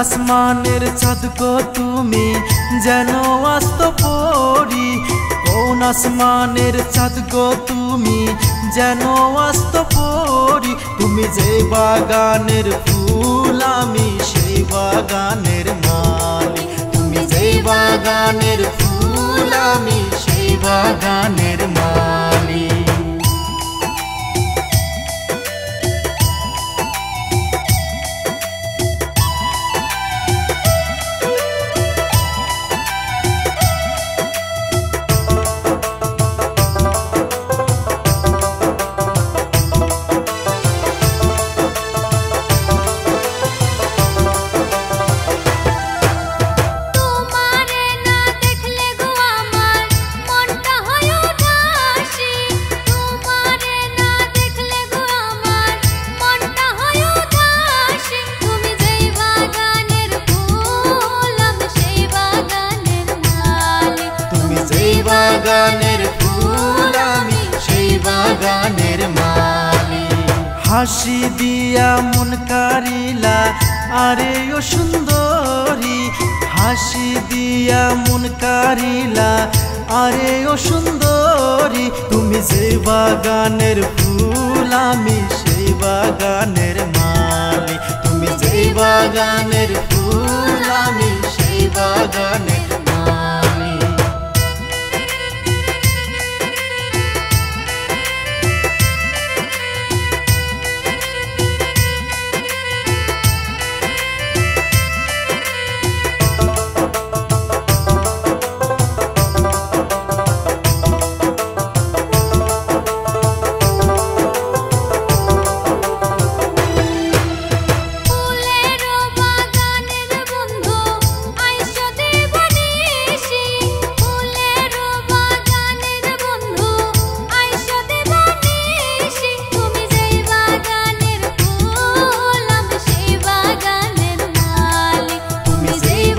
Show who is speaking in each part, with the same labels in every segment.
Speaker 1: আসমানের চাঁদ গো তুমি যেন আস্ত পরি, কোন আসমানের চাঁদ গো তুমি যেন আস্ত পরি। তুমি যে বাগানের ফুল আমি সেই বাগানের মালি, তুমি যে বাগানের ফুল আমি সেই বাগানের মালি। বাগানের ফুল আমি সেই বাগানের মালি। হাসি দিয়া মন কারিলা আরে ও সুন্দরী, হাসি দিয়া মন কারিলা আরে ও সুন্দরী। তুমি যে বাগানের ফুল আমি সেই বাগানের মালি, তুমি যে বাগানের ফুল আমি সেই বাগানের মালি।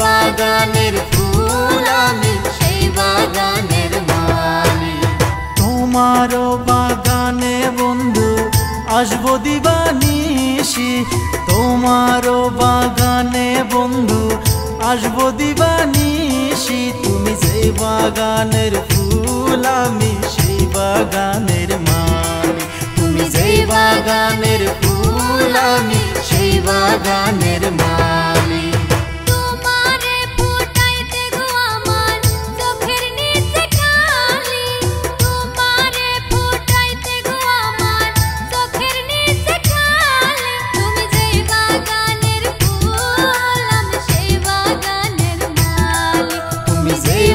Speaker 1: বাগানের ফুল আমি সেই বাগানের মালি। তোমারও বাগানে বন্ধু আসবো দিবানিশি, তোমারও বাগানে বন্ধু আসবো দিবানিশি। তুমি যে বাগানের ফুল আমি সেই বাগানের মালি, তুমি যে বাগানের ফুল আমি সেই বাগানের মালি।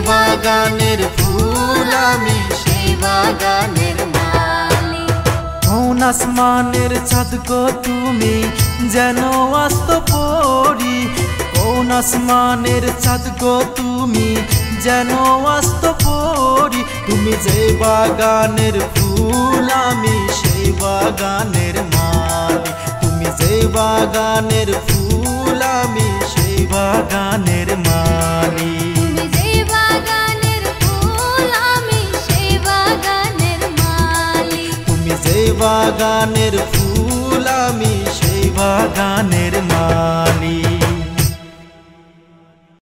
Speaker 1: বাগানের ফুল আমি সেই বাগানের মালি। কোন আসমানের চাঁদ গো তুমি যেন আস্ত পরি, কোন আসমানের চাঁদ গো তুমি যেন আস্ত পরি। তুমি যে বাগানের ফুল আমি সেই বাগানের মালি, তুমি যে বাগানের ফুল আমি সেই বাগানের মালি। বাগানের ফুল আমি সেই বাগানের মালি।